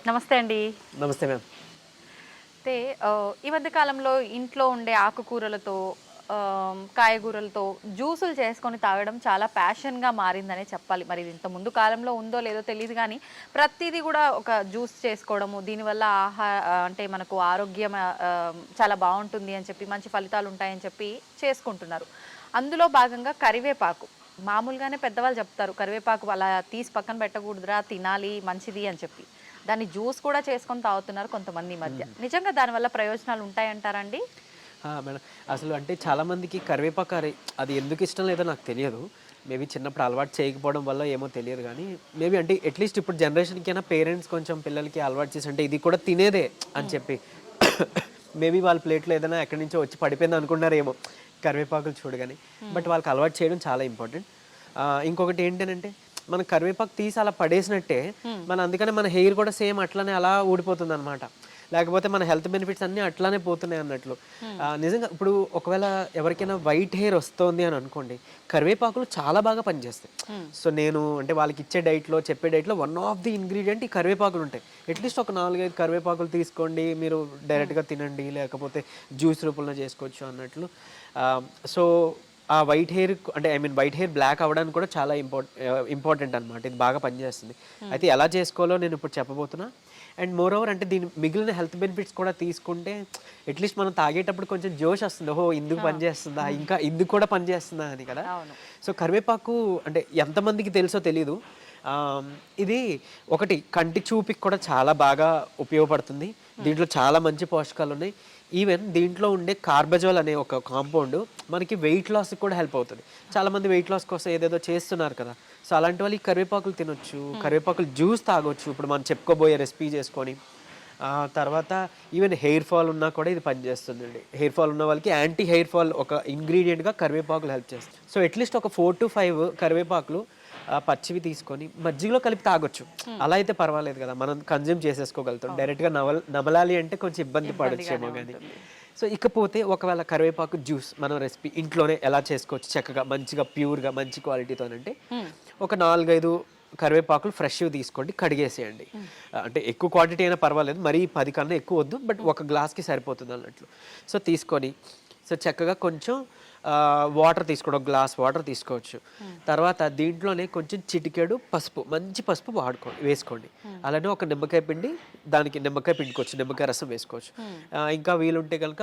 నమస్తే అండి. నమస్తే మ్యామ్. అయితే ఈ మధ్య కాలంలో ఇంట్లో ఉండే ఆకుకూరలతో కాయగూరలతో జ్యూసులు చేసుకొని తాగడం చాలా ప్యాషన్‌గా మారిందనే చెప్పాలి. మరి ఇది ఇంత ముందు కాలంలో ఉందో లేదో తెలీదు గానీ, ప్రతీది గూడా ఒక జ్యూస్ చేసుకోవడము, దీనివల్ల అంటే మనకు ఆరోగ్యం చాలా బావుంటుంది అని చెప్పి, మంచి ఫలితాలుంటాయని చెప్పి చేసుకుంటున్నారు. అందులో భాగంగా కరివేపాకు. మామూలుగానే పెద్దవాళ్ళు చెప్తారు, కరివేపాకు అలా తీసి పక్కన పెట్టకూడదురా, తినాలి, మంచిది అని చెప్పి. దాన్ని జ్యూస్ కూడా చేసుకొని తాగుతున్నారు కొంతమంది ఈ మధ్య. నిజంగా దానివల్ల ప్రయోజనాలు ఉంటాయంటారండి? మేడం, అసలు అంటే చాలామందికి కరివేపాకు అది ఎందుకు ఇష్టం లేదో నాకు తెలియదు. మేబీ చిన్నప్పుడు అలవాటు చేయకపోవడం వల్ల ఏమో తెలియదు కానీ, మేబీ అంటే అట్లీస్ట్ ఇప్పుడు జనరేషన్కైనా పేరెంట్స్ కొంచెం పిల్లలకి అలవాటు చేసి అంటే ఇది కూడా తినేదే అని చెప్పి మేబీ వాళ్ళ ప్లేట్లో ఏదైనా ఎక్కడి నుంచో వచ్చి పడిపోయింది అనుకున్నారేమో కరివేపాకులు చూడగానే. బట్ వాళ్ళకి అలవాటు చేయడం చాలా ఇంపార్టెంట్. ఇంకొకటి ఏంటంటే మనం కరివేపాకు తీసి అలా పడేసినట్టే అందుకనే మన హెయిర్ కూడా సేమ్ అట్లానే అలా ఊడిపోతుంది అనమాట. లేకపోతే మన హెల్త్ బెనిఫిట్స్ అన్నీ అట్లానే పోతున్నాయి అన్నట్లు. నిజంగా ఇప్పుడు ఒకవేళ ఎవరికైనా వైట్ హెయిర్ వస్తుంది అని అనుకోండి, కరివేపాకులు చాలా బాగా పనిచేస్తాయి. సో నేను అంటే వాళ్ళకి ఇచ్చే డైట్లో చెప్పే డైట్లో వన్ ఆఫ్ ది ఇంగ్రీడియంట్ ఈ కరివేపాకులు ఉంటాయి. అట్లీస్ట్ ఒక 4-5 కరివేపాకులు తీసుకోండి, మీరు డైరెక్ట్గా తినండి, లేకపోతే జ్యూస్ రూపంలో చేసుకోవచ్చు అన్నట్లు. సో ఆ వైట్ హెయిర్ అంటే వైట్ హెయిర్ బ్లాక్ అవ్వడానికి కూడా చాలా ఇంపార్టెంట్ అనమాట. ఇది బాగా పనిచేస్తుంది. అయితే ఎలా చేసుకోవాలో నేను ఇప్పుడు చెప్పబోతున్నా. అండ్ మోర్ ఓవర్ అంటే దీని మిగిలిన హెల్త్ బెనిఫిట్స్ కూడా తీసుకుంటే అట్లీస్ట్ మనం తాగేటప్పుడు కొంచెం జోష్ వస్తుంది. ఓహో, ఇందుకు పనిచేస్తుందా, ఇంకా ఇందుకు కూడా పనిచేస్తుందా అని కదా. సో కరివేపాకు అంటే ఎంతమందికి తెలుసో తెలీదు. ఇది ఒకటి కంటి చూపుకి కూడా చాలా బాగా ఉపయోగపడుతుంది. దీంట్లో చాలా మంచి పోషకాలు ఉన్నాయి. ఈవెన్ దీంట్లో ఉండే కార్బజోల్ అనే ఒక కాంపౌండ్ మనకి వెయిట్ లాస్కి కూడా హెల్ప్ అవుతుంది. చాలామంది వెయిట్ లాస్ కోసం ఏదేదో చేస్తున్నారు కదా. సో అలాంటి వాళ్ళు ఈ కరివేపాకులు తినొచ్చు, కరివేపాకులు జ్యూస్ తాగొచ్చు ఇప్పుడు మనం చెప్పుకోబోయే రెసిపీ చేసుకొని. తర్వాత ఈవెన్ హెయిర్ ఫాల్ ఉన్నా కూడా ఇది పనిచేస్తుందండి. హెయిర్ ఫాల్ ఉన్న వాళ్ళకి యాంటీ హెయిర్ ఫాల్ ఒక ఇంగ్రీడియంట్గా కరివేపాకులు హెల్ప్ చేస్తుంది. సో అట్లీస్ట్ ఒక 4 to 5 కరివేపాకులు పచ్చివి తీసుకొని మజ్జిగలో కలిపి తాగొచ్చు. అలా అయితే పర్వాలేదు కదా, మనం కన్జ్యూమ్ చేసేసుకోగలుగుతాం. డైరెక్ట్గా నమలాలి అంటే కొంచెం ఇబ్బంది పడొచ్చేమో కానీ. సో ఇకపోతే ఒకవేళ కరివేపాకు జ్యూస్ మనం రెసిపీ ఇంట్లోనే ఎలా చేసుకోవచ్చు చక్కగా మంచిగా ప్యూర్గా మంచి క్వాలిటీతోనంటే, ఒక 4-5 కరివేపాకులు ఫ్రెష్ తీసుకోండి, కడిగేసేయండి. అంటే ఎక్కువ క్వాంటిటీ అయినా పర్వాలేదు, మరీ 10 కన్నా ఎక్కువ వద్దు, బట్ ఒక గ్లాస్కి సరిపోతుంది అన్నట్లు. సో తీసుకొని సో చక్కగా కొంచెం వాటర్ తీసుకోండి, ఒక గ్లాస్ వాటర్ తీసుకోవచ్చు. తర్వాత దీంట్లోనే కొంచెం చిటికెడు పసుపు, మంచి పసుపు వేసుకోండి. అలానే ఒక నిమ్మకాయ పిండి, దానికి నిమ్మకాయ పిండుకోవచ్చు, నిమ్మకాయ రసం వేసుకోవచ్చు. ఇంకా వీలుంటే కనుక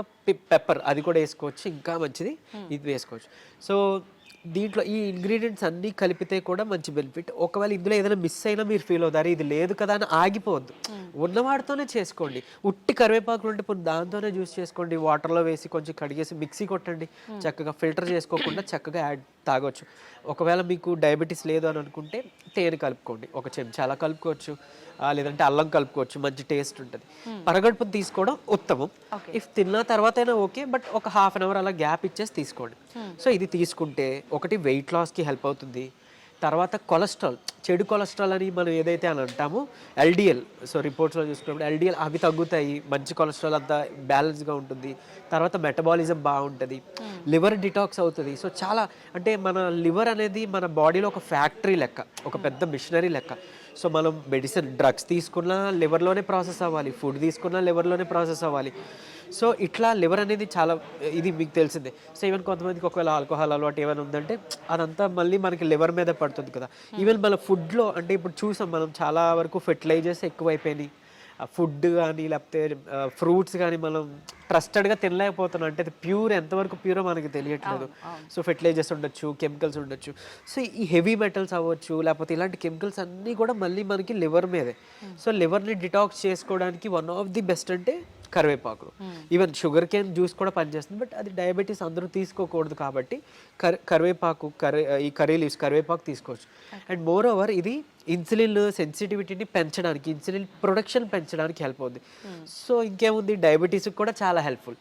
పెప్పర్ అది కూడా వేసుకోవచ్చు, ఇంకా మంచిది ఇది వేసుకోవచ్చు. సో దీంట్లో ఈ ఇంగ్రీడియంట్స్ అన్నీ కలిపితే కూడా మంచి బెనిఫిట్. ఒకవేళ ఇందులో ఏదైనా మిస్ అయినా మీరు ఫీల్ అవుతారు, ఇది లేదు కదా అని ఆగిపోవద్దు, ఉన్నవాడితోనే చేసుకోండి. ఉట్టి కరివేపాకులు ఉంటే ఇప్పుడు దాంతోనే జ్యూస్ చేసుకోండి, వాటర్లో వేసి కొంచెం కడిగేసి మిక్సీ కొట్టండి, చక్కగా ఫిల్టర్ చేసుకోకుండా చక్కగా తాగొచ్చు. ఒకవేళ మీకు డయాబెటీస్ లేదు అని అనుకుంటే తేనె కలుపుకోండి, ఒక చెంచా అలా కలుపుకోవచ్చు, లేదంటే అల్లం కలుపుకోవచ్చు, మంచి టేస్ట్ ఉంటుంది. పరగడుపును తీసుకోవడం ఉత్తమం. ఇఫ్ తిన్న తర్వాత అయినా ఓకే, బట్ ఒక ½ an hour అలా గ్యాప్ ఇచ్చేసి తీసుకోండి. సో ఇది తీసుకుంటే ఒకటి వెయిట్ లాస్కి హెల్ప్ అవుతుంది. తర్వాత కొలెస్ట్రాల్, చెడు కొలెస్ట్రాల్ అని మనం ఏదైతే అని అంటామో ఎల్డిఎల్, సో రిపోర్ట్స్లో చూసుకున్నప్పుడు ఎల్డిఎల్ అవి తగ్గుతాయి, మంచి కొలెస్ట్రాల్ అంతా బ్యాలెన్స్గా ఉంటుంది. తర్వాత మెటబాలిజం బాగుంటుంది, లివర్ డిటాక్స్ అవుతుంది. సో చాలా అంటే మన లివర్ అనేది మన బాడీలో ఒక ఫ్యాక్టరీ లెక్క, ఒక పెద్ద మిషనరీ లెక్క. సో మనం డ్రగ్స్ తీసుకున్నా లివర్లోనే ప్రాసెస్ అవ్వాలి, ఫుడ్ తీసుకున్నా లివర్లోనే ప్రాసెస్ అవ్వాలి. సో ఇట్లా లివర్ అనేది చాలా ఇది మీకు తెలిసిందే. సో ఈవెన్ కొంతమందికి ఒకవేళ ఆల్కహాల్ అలవాటు ఏమైనా ఉందంటే అదంతా మళ్ళీ మనకి లివర్ మీద పడుతుంది కదా. ఈవెన్ మన ఫుడ్లో అంటే ఇప్పుడు చూసాం మనం చాలా వరకు ఫెర్టిలైజర్స్ ఎక్కువైపోయినాయి. ఫుడ్ కానీ లేకపోతే ఫ్రూట్స్ కానీ మనం ట్రస్టెడ్గా తినలేకపోతున్నాం. అంటే అది ప్యూర్, ఎంతవరకు ప్యూరో మనకి తెలియట్లేదు. సో ఫెర్టిలైజర్స్ ఉండొచ్చు, కెమికల్స్ ఉండొచ్చు. సో ఈ హెవీ మెటల్స్ అవ్వచ్చు, లేకపోతే ఇలాంటి కెమికల్స్ అన్నీ కూడా మళ్ళీ మనకి లివర్ మీదే. సో లివర్ని డిటాక్స్ చేసుకోవడానికి వన్ ఆఫ్ ది బెస్ట్ అంటే కరివేపాకులు. ఈవెన్ షుగర్ కేన్ జ్యూస్ కూడా పనిచేస్తుంది, బట్ అది డయాబెటీస్ అందరూ తీసుకోకూడదు కాబట్టి కరివేపాకు ఈ కర్రీ లీవ్స్ కరివేపాకు తీసుకోవచ్చు. అండ్ మోర్ ఓవర్ ఇది ఇన్సులిన్ సెన్సిటివిటీని పెంచడానికి, ఇన్సులిన్ ప్రొడక్షన్ పెంచడానికి హెల్ప్ అవుతుంది. సో ఇంకేముంది, డయాబెటీస్కి కూడా చాలా హెల్ప్ఫుల్.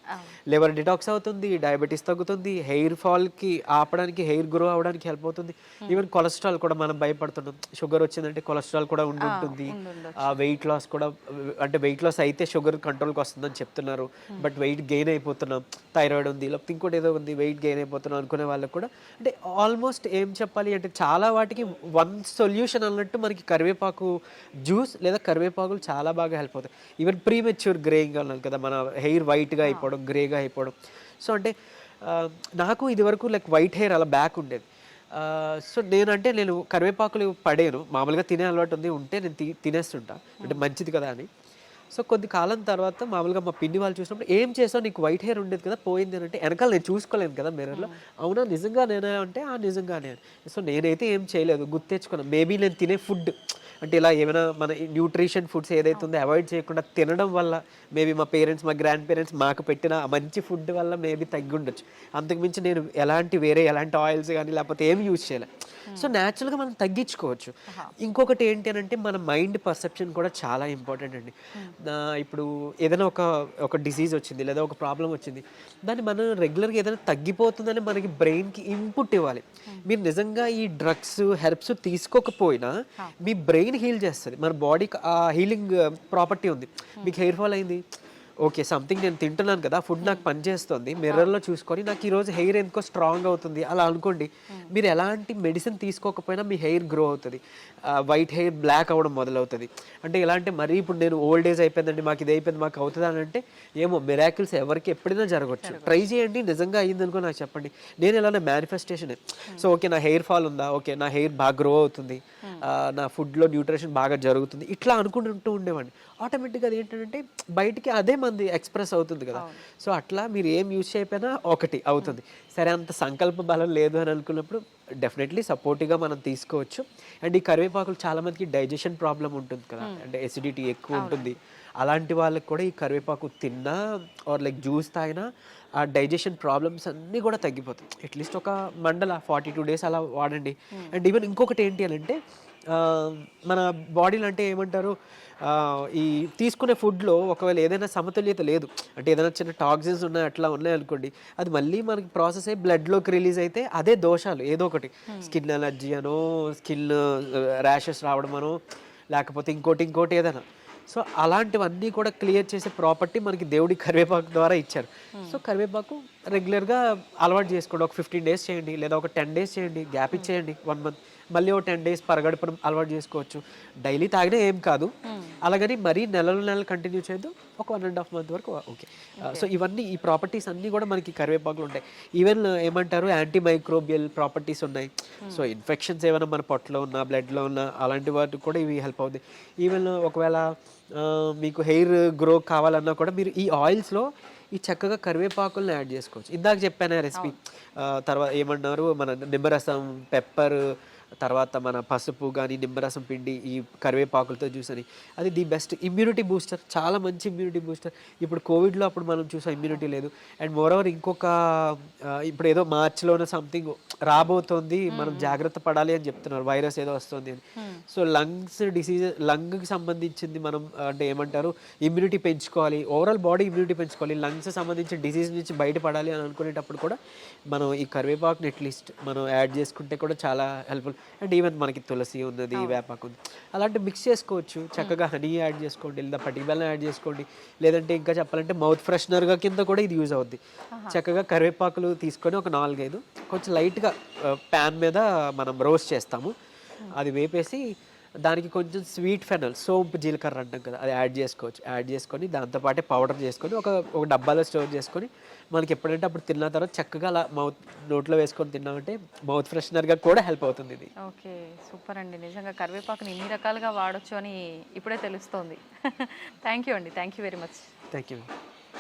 లివర్ డిటాక్స్ అవుతుంది, డయాబెటీస్ తగ్గుతుంది, హెయిర్ ఫాల్కి ఆపడానికి, హెయిర్ గ్రో అవడానికి హెల్ప్ అవుతుంది. ఈవెన్ కొలెస్ట్రాల్ కూడా మనం భయపడుతున్నాం, షుగర్ వచ్చిందంటే కొలెస్ట్రాల్ కూడా ఉంటుంది. వెయిట్ లాస్ కూడా, అంటే వెయిట్ లాస్ అయితే షుగర్ కంట్రోల్కి వస్తుందని చెప్తున్నారు, బట్ వెయిట్ గెయిన్ అయిపోతున్నాం, థైరాయిడ్ ఉంది, లేకపోతే ఇంకోటి ఏదో ఉంది, వెయిట్ గెయిన్ అయిపోతున్నాం అనుకునే వాళ్ళకి కూడా అంటే ఆల్మోస్ట్ ఏం చెప్పాలి అంటే చాలా వాటికి వన్ సొల్యూషన్ అన్నట్టు అన్నట్టు మనకి కరివేపాకు జ్యూస్ లేదా కరివేపాకులు చాలా బాగా హెల్ప్ అవుతాయి. ఈవెన్ ప్రీమెచ్యూర్ గ్రేయింగ్ అన్నాను కదా, మన హెయిర్ వైట్గా అయిపోవడం, గ్రేగా అయిపోవడం. సో అంటే నాకు ఇదివరకు లైక్ వైట్ హెయిర్ అలా బ్యాక్ ఉండేది. సో నేను కరివేపాకులు పడేను, మామూలుగా తినే అలవాటు ఉంది, ఉంటే నేను తినేస్తుంటా, అంటే మంచిది కదా అని. సో కొద్ది కాలం తర్వాత మామూలుగా మా పిన్ని వాళ్ళు చూసినప్పుడు, ఏం చేసావు, నీకు వైట్ హెయిర్ ఉండేది కదా పోయింది అని అంటే, వెనకాల నేను చూసుకోలేను కదా మిర్రర్లో. అవునా నిజంగా నేనే అంటే నిజంగానే అని. సో నేనైతే ఏం చేయలేదు, గుర్తు తెచ్చుకున్నాను. మేబీ నేను తినే ఫుడ్ అంటే ఇలా ఏమైనా మన న్యూట్రిషన్ ఫుడ్స్ ఏదైతే ఉందో అవాయిడ్ చేయకుండా తినడం వల్ల, మేబీ మా పేరెంట్స్, మా గ్రాండ్ పేరెంట్స్ మాకు పెట్టిన మంచి ఫుడ్ వల్ల మేబీ తగ్గి ఉండొచ్చు. అంతకుమించి నేను ఎలాంటి ఆయిల్స్ కానీ లేకపోతే ఏమి యూజ్ చేయలేదు. సో న్యాచురల్గా మనం తగ్గించుకోవచ్చు. ఇంకొకటి ఏంటి అని అంటే, మన మైండ్ పర్సెప్షన్ కూడా చాలా ఇంపార్టెంట్ అండి. ఇప్పుడు ఏదైనా ఒక డిసీజ్ వచ్చింది లేదా ఒక ప్రాబ్లం వచ్చింది, దాన్ని మనం రెగ్యులర్గా ఏదైనా తగ్గిపోతుందని మనకి బ్రెయిన్కి ఇన్పుట్ ఇవ్వాలి. మీరు నిజంగా ఈ డ్రగ్స్, హెర్బ్స్ తీసుకోకపోయినా మీ బ్రెయిన్ హీల్ చేస్తుంది. మన బాడీకి ఆ హీలింగ్ ప్రాపర్టీ ఉంది. మీకు హెయిర్ ఫాల్ అయింది, ఓకే సంథింగ్ నేను తింటున్నాను కదా, ఫుడ్ నాకు పనిచేస్తుంది, మిర్రర్లో చూసుకొని నాకు ఈరోజు హెయిర్ ఎందుకో స్ట్రాంగ్ అవుతుంది అలా అనుకోండి. మీరు ఎలాంటి మెడిసిన్ తీసుకోకపోయినా మీ హెయిర్ గ్రో అవుతుంది, వైట్ హెయిర్ బ్లాక్ అవ్వడం మొదలవుతుంది. అంటే ఎలా అంటే, మరీ ఇప్పుడు నేను ఓల్డ్ ఏజ్ అయిపోయిందండి, మాకు ఇది అయిపోయింది, మాకు అవుతుంది అని అంటే, ఏమో మిరాకిల్స్ ఎవరికి ఎప్పుడైనా జరగవచ్చు. ట్రై చేయండి, నిజంగా అయ్యిందనుకో నాకు చెప్పండి. నేను ఎలానే మేనిఫెస్టేషన్. సో ఓకే నా హెయిర్ ఫాల్ ఉందా, ఓకే నా హెయిర్ బాగా గ్రో అవుతుంది, నా ఫుడ్లో న్యూట్రిషన్ బాగా జరుగుతుంది, ఇట్లా అనుకుంటూ ఉండేవాడిని. ఆటోమేటిక్గా అది ఏంటంటే బయటికి అదే మంది ఎక్స్ప్రెస్ అవుతుంది కదా. సో అట్లా మీరు ఏం యూజ్ చేయకపోయినా ఒకటి అవుతుంది. సరే అంత సంకల్ప బలం లేదు అని అనుకున్నప్పుడు డెఫినెట్లీ సపోర్టివ్గా మనం తీసుకోవచ్చు. అండ్ ఈ కరివేపాకులు చాలామందికి డైజెషన్ ప్రాబ్లం ఉంటుంది కదా, అంటే ఎసిడిటీ ఎక్కువ ఉంటుంది. అలాంటి వాళ్ళకి కూడా ఈ కరివేపాకు తిన్నా ఆర్ లైక్ జ్యూస్ తాగినా ఆ డైజెషన్ ప్రాబ్లమ్స్ అన్నీ కూడా తగ్గిపోతాయి. అట్లీస్ట్ ఒక మండల 42 days అలా వాడండి. అండ్ ఈవెన్ ఇంకొకటి ఏంటి అని అంటే, మన బాడీలో అంటే ఏమంటారు, ఈ తీసుకునే ఫుడ్లో ఒకవేళ ఏదైనా సమతుల్యత లేదు అంటే, ఏదైనా చిన్న టాక్సిన్స్ ఉన్నాయి అట్లా ఉన్నాయనుకోండి, అది మళ్ళీ మనకి ప్రాసెస్ అయ్యి బ్లడ్లోకి రిలీజ్ అయితే అదే దోషాలు ఏదో ఒకటి, స్కిన్ ఎలర్జీ అనో, స్కిన్ ర్యాషెస్ రావడం అనో, లేకపోతే ఇంకోటి ఏదైనా. సో అలాంటివన్నీ కూడా క్లియర్ చేసే ప్రాపర్టీ మనకి దేవుడి కరివేపాకు ద్వారా ఇచ్చారు. సో కరివేపాకు రెగ్యులర్గా అలవాటు చేసుకోండి. ఒక 15 days చేయండి, లేదా ఒక 10 days చేయండి, గ్యాప్ ఇచ్చేయండి 1 month, మళ్ళీ ఒక 10 days పరగడుపున అలవాటు చేసుకోవచ్చు. డైలీ తాగినా ఏం కాదు, అలాగని మరీ నెలలు కంటిన్యూ చేయొద్దు. ఒక 1.5 month వరకు ఓకే. సో ఇవన్నీ ఈ ప్రాపర్టీస్ అన్నీ కూడా మనకి కరివేపాకులు ఉంటాయి. ఈవెన్ ఏమంటారు, యాంటీ మైక్రోబియల్ ప్రాపర్టీస్ ఉన్నాయి. సో ఇన్ఫెక్షన్స్ ఏమైనా మన పొట్టలో ఉన్నా, బ్లడ్లో ఉన్నా, అలాంటి వాటికి కూడా ఇవి హెల్ప్ అవుతాయి. ఈవెన్ ఒకవేళ మీకు హెయిర్ గ్రో కావాలన్నా కూడా మీరు ఈ ఆయిల్స్లో ఈ చక్కగా కరివేపాకులను యాడ్ చేసుకోవచ్చు. ఇందాక చెప్పాను రెసిపీ, తర్వాత ఏమన్నారు, మన నిమ్మరసం, పెప్పర్, తర్వాత మన పసుపు కానీ నిమ్మరసం పిండి, ఈ కరివేపాకులతో జ్యూస్ అని, అది ది బెస్ట్ ఇమ్యూనిటీ బూస్టర్, చాలా మంచి ఇమ్యూనిటీ బూస్టర్. ఇప్పుడు కోవిడ్లో అప్పుడు మనం చూసాం ఇమ్యూనిటీ లేదు. అండ్ మోరోవర్ ఇంకొక ఇప్పుడు ఏదో మార్చిలోనే సంథింగ్ రాబోతోంది, మనం జాగ్రత్త పడాలి అని చెప్తున్నారు, వైరస్ ఏదో వస్తుంది అని. సో లంగ్స్ డిసీజ్, లంగ్కి సంబంధించింది మనం అంటే ఏమంటారు, ఇమ్యూనిటీ పెంచుకోవాలి, ఓవరాల్ బాడీ ఇమ్యూనిటీ పెంచుకోవాలి, లంగ్స్ సంబంధించిన డిసీజ్ నుంచి బయటపడాలి అని అనుకునేటప్పుడు కూడా మనం ఈ కరివేపాకుని అట్లీస్ట్ మనం యాడ్ చేసుకుంటే కూడా చాలా హెల్ప్ఫుల్. అండ్ ఈవెన్ మనకి తులసి ఉన్నది, వేపాకు ఉంది, అలాంటి మిక్స్ చేసుకోవచ్చు. చక్కగా హనీ యాడ్ చేసుకోండి, లేదా పటిక బెల్లం యాడ్ చేసుకోండి, లేదంటే ఇంకా చెప్పాలంటే మౌత్ ఫ్రెషనర్గా కింద కూడా ఇది యూజ్ అవుద్ది. చక్కగా కరివేపాకులు తీసుకొని ఒక 4-5 కొంచెం లైట్గా ప్యాన్ మీద మనం రోస్ట్ చేస్తాము, అది వేపేసి దానికి కొంచెం స్వీట్ ఫెనల్, సోంపు జీలకర్ర అంటాం కదా, అది యాడ్ చేసుకోవచ్చు. యాడ్ చేసుకొని దాంతోపాటే పౌడర్ చేసుకొని ఒక డబ్బాలో స్టోర్ చేసుకొని మనకి ఎప్పుడంటే అప్పుడు తిన్న తర్వాత చక్కగా అలా నోట్లో వేసుకొని తిన్నామంటే మౌత్ ఫ్రెషనర్గా కూడా హెల్ప్ అవుతుంది ఇది. ఓకే, సూపర్ అండి. నిజంగా కరివేపాకుని ఇన్ని రకాలుగా వాడొచ్చు అని ఇప్పుడే తెలుస్తోంది. థ్యాంక్ యూ అండి, thank you very much. Thank you.